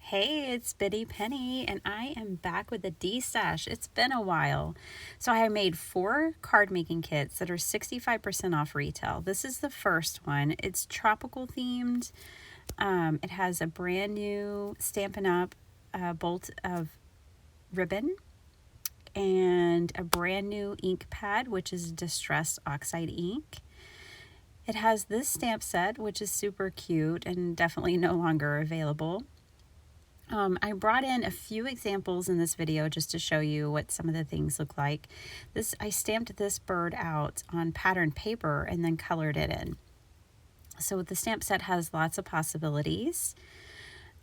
Hey, it's Biddy Penny, and I am back with a Destash. It's been a while. So I made 4 card making kits that are 65% off retail. This is the first one. It's tropical themed. It has a brand new Stampin' Up! Bolt of ribbon and a brand new ink pad, which is distressed oxide ink. It has this stamp set, which is super cute and definitely no longer available. I brought in a few examples in this video just to show you what some of the things look like. I stamped this bird out on patterned paper and then colored it in. So the stamp set has lots of possibilities.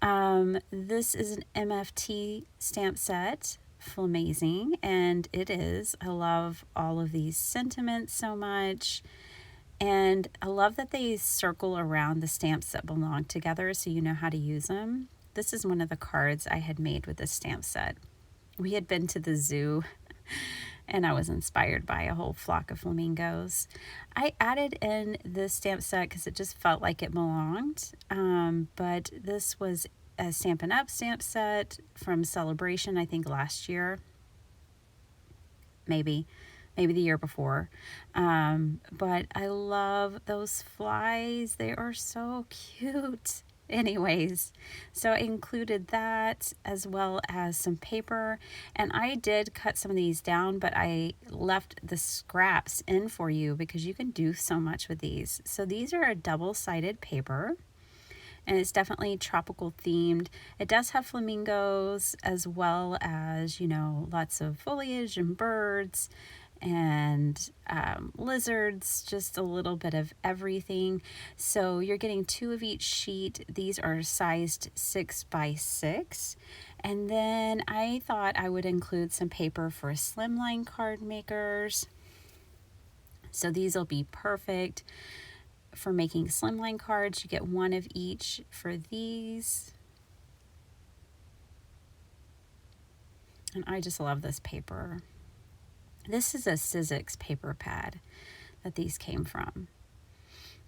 This is an MFT stamp set, amazing, and it is. I love all of these sentiments so much. And I love that they circle around the stamps that belong together so you know how to use them. This is one of the cards I had made with this stamp set. We had been to the zoo and I was inspired by a whole flock of flamingos. I added in this stamp set because it just felt like it belonged. But this was a Stampin' Up! Stamp set from Celebration, I think last year. Maybe the year before. But I love those flies. They are so cute. Anyways, so I included that as well as some paper, and I did cut some of these down, but I left the scraps in for you because you can do so much with these. So these are a double-sided paper, and it's definitely tropical themed. It does have flamingos as well as, lots of foliage and birds and lizards, just a little bit of everything. So you're getting 2 of each sheet. These are sized 6 by 6. And then I thought I would include some paper for slimline card makers. So these will be perfect for making slimline cards. You get 1 of each for these. And I just love this paper. This is a Sizzix paper pad that these came from.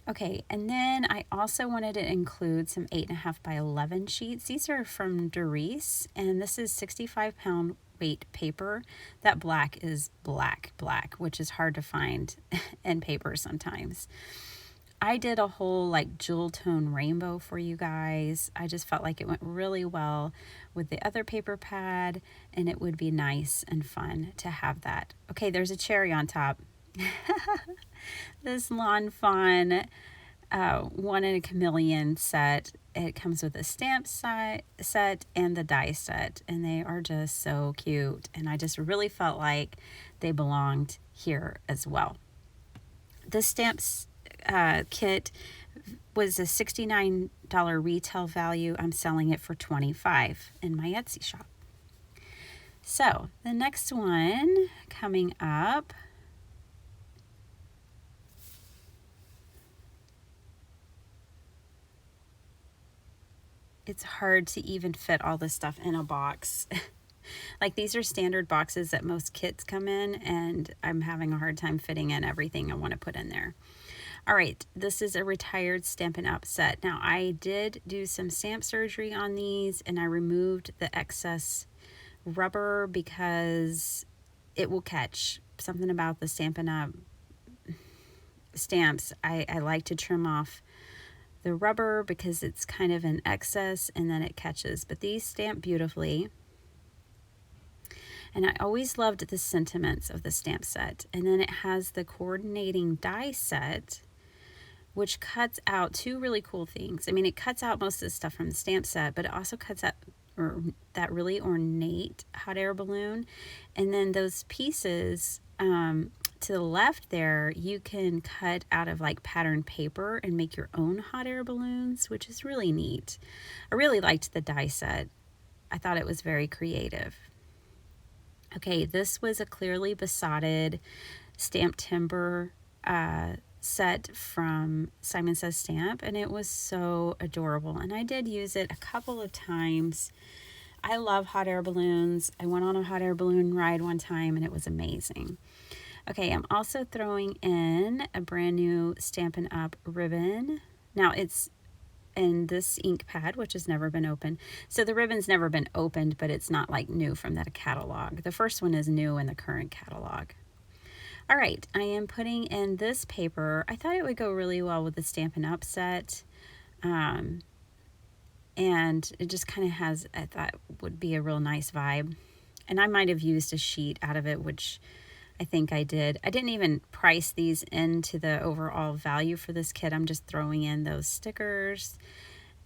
Okay, and then I also wanted to include some 8.5 by 11 sheets. These are from Doris, and this is 65-pound weight paper. That black is black, which is hard to find in paper sometimes. I did a whole jewel tone rainbow for you guys. I just felt like it went really well with the other paper pad, and it would be nice and fun to have that. Okay, there's a cherry on top. This Lawn Fawn 1 in a Chameleon set. It comes with a stamp set and the die set, and they are just so cute, and I just really felt like they belonged here as well. The stamps kit was a $69 retail value. I'm selling it for $25 in my Etsy shop. So the next one coming up, it's hard to even fit all this stuff in a box. These are standard boxes that most kits come in, and I'm having a hard time fitting in everything I want to put in there. All right, this is a retired Stampin' Up! Set. Now, I did do some stamp surgery on these, and I removed the excess rubber because it will catch. Something about the Stampin' Up! Stamps, I like to trim off the rubber because it's kind of an excess, and then it catches. But these stamp beautifully. And I always loved the sentiments of the stamp set. And then it has the coordinating die set, which cuts out 2 really cool things. I mean, it cuts out most of the stuff from the stamp set, but it also cuts out that really ornate hot air balloon. And then those pieces to the left there, you can cut out of patterned paper and make your own hot air balloons, which is really neat. I really liked the die set. I thought it was very creative. Okay, this was a clearly besotted stamped timber set from Simon Says Stamp, and it was so adorable, and I did use it a couple of times. I love hot air balloons. I went on a hot air balloon ride one time, and it was amazing. Okay, I'm also throwing in a brand new Stampin' Up! Ribbon. Now, it's and this ink pad, which has never been opened. So the ribbon's never been opened, but it's not like new from that catalog. The first one is new in the current catalog. All right, I am putting in this paper. I thought it would go really well with the Stampin' Up! Set. And it just kind of has, I thought would be a real nice vibe. And I might have used a sheet out of it, which I think I did. I didn't even price these into the overall value for this kit. I'm just throwing in those stickers.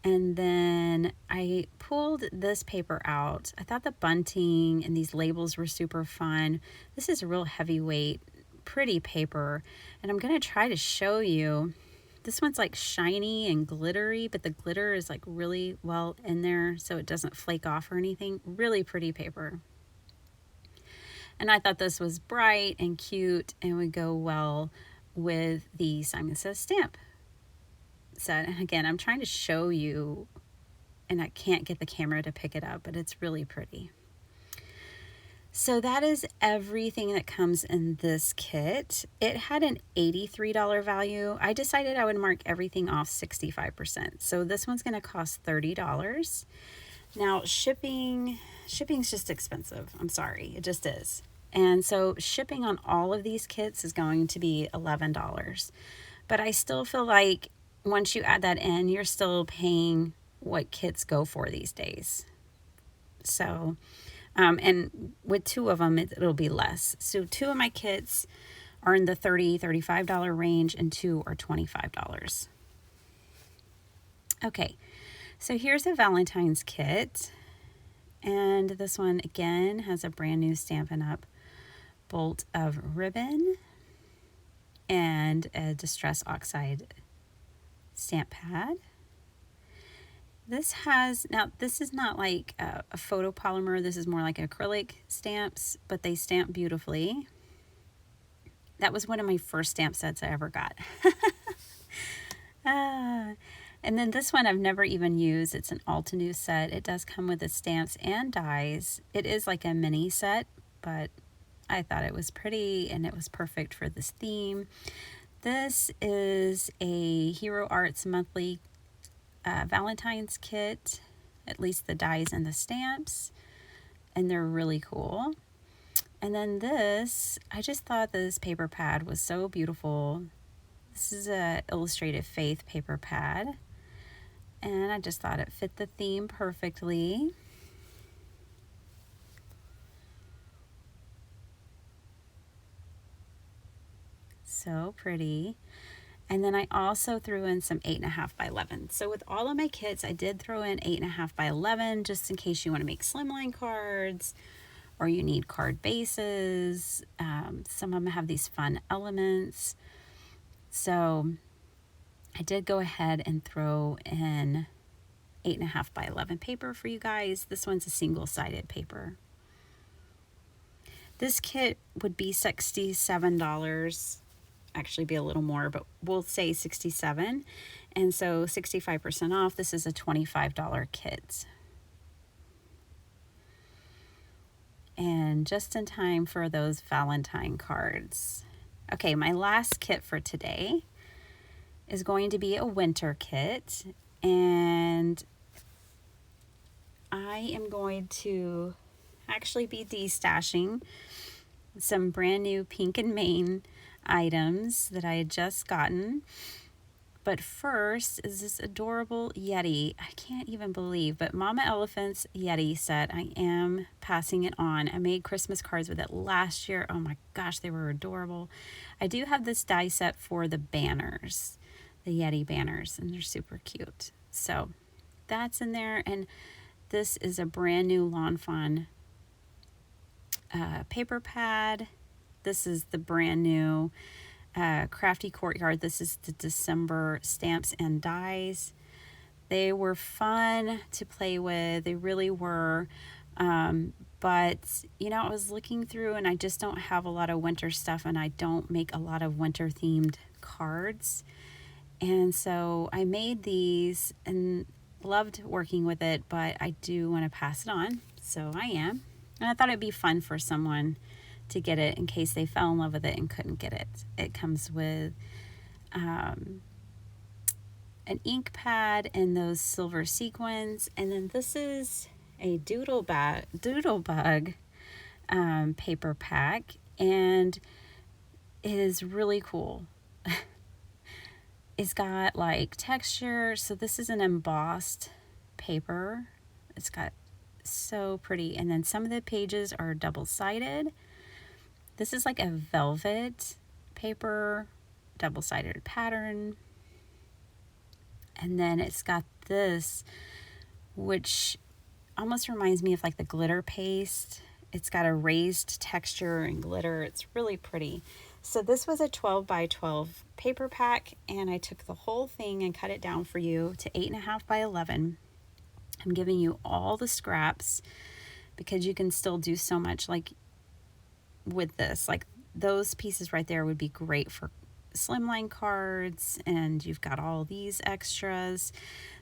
And then I pulled this paper out. I thought the bunting and these labels were super fun. This is a real heavyweight, pretty paper. And I'm going to try to show you. This one's like shiny and glittery, but the glitter is like really well in there so it doesn't flake off or anything. Really pretty paper. And I thought this was bright and cute and would go well with the Simon Says stamp set. And again, I'm trying to show you, and I can't get the camera to pick it up, but it's really pretty. So that is everything that comes in this kit. It had an $83 value. I decided I would mark everything off 65%. So this one's going to cost $30. Now shipping's just expensive. I'm sorry, it just is. And so shipping on all of these kits is going to be $11. But I still feel like once you add that in, you're still paying what kits go for these days. So and with two of them, it'll be less. So two of my kits are in the $30, $35 range, and two are $25. Okay, so here's a Valentine's kit. And this one, again, has a brand new Stampin' Up! Bolt of ribbon and a Distress Oxide stamp pad. This is not like a photopolymer. This is more like acrylic stamps, but they stamp beautifully. That was one of my first stamp sets I ever got. And then this one I've never even used. It's an Altenew set. It does come with the stamps and dies. It is like a mini set, but I thought it was pretty and it was perfect for this theme. This is a Hero Arts monthly Valentine's Kit, at least the dies and the stamps, and they're really cool. And then this, I just thought this paper pad was so beautiful. This is a Illustrated Faith paper pad, and I just thought it fit the theme perfectly. So pretty. And then I also threw in some 8.5 by 11. So with all of my kits, I did throw in 8.5 by 11 just in case you want to make slimline cards or you need card bases. Some of them have these fun elements. So I did go ahead and throw in 8.5 by 11 paper for you guys. This one's a single-sided paper. This kit would be $67. Actually be a little more, but we'll say 67, and so 65% off. This is a $25 kit, and just in time for those Valentine cards. Okay, my last kit for today is going to be a winter kit, and I am going to actually be destashing some brand new Pink and Main items that I had just gotten. But first is this adorable Yeti. I can't even believe, but Mama Elephant's Yeti set. I am passing it on. I made Christmas cards with it last year. Oh my gosh, they were adorable. I do have this die set for the banners, the Yeti banners, and they're super cute. So that's in there, and this is a brand new Lawn Fawn paper pad. This is the brand new Crafty Courtyard. This is the December stamps and dies. They were fun to play with. They really were. But, you know, I was looking through and I just don't have a lot of winter stuff, and I don't make a lot of winter themed cards. And so I made these and loved working with it, but I do want to pass it on. So I am. And I thought it'd be fun for someone to get it in case they fell in love with it and couldn't get it. It comes with an ink pad and those silver sequins. And then this is a doodle bug paper pack, and it is really cool. It's got like texture. So this is an embossed paper. It's got so pretty. And then some of the pages are double-sided. This is like a velvet paper, double-sided pattern. And then it's got this, which almost reminds me of like the glitter paste. It's got a raised texture and glitter. It's really pretty. So this was a 12 by 12 paper pack, and I took the whole thing and cut it down for you to 8.5 by 11. I'm giving you all the scraps because you can still do so much like with this. Like those pieces right there would be great for slimline cards, and you've got all these extras.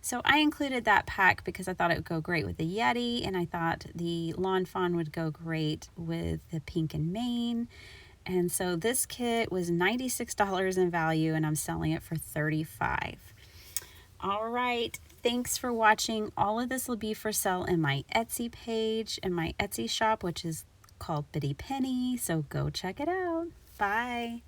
So I included that pack because I thought it would go great with the Yeti, and I thought the Lawn Fawn would go great with the pink and mane. And so this kit was $96 in value, and I'm selling it for $35. All right, thanks for watching. All of this will be for sale in my Etsy page and my Etsy shop, which is called Bitty Penny, so go check it out. Bye.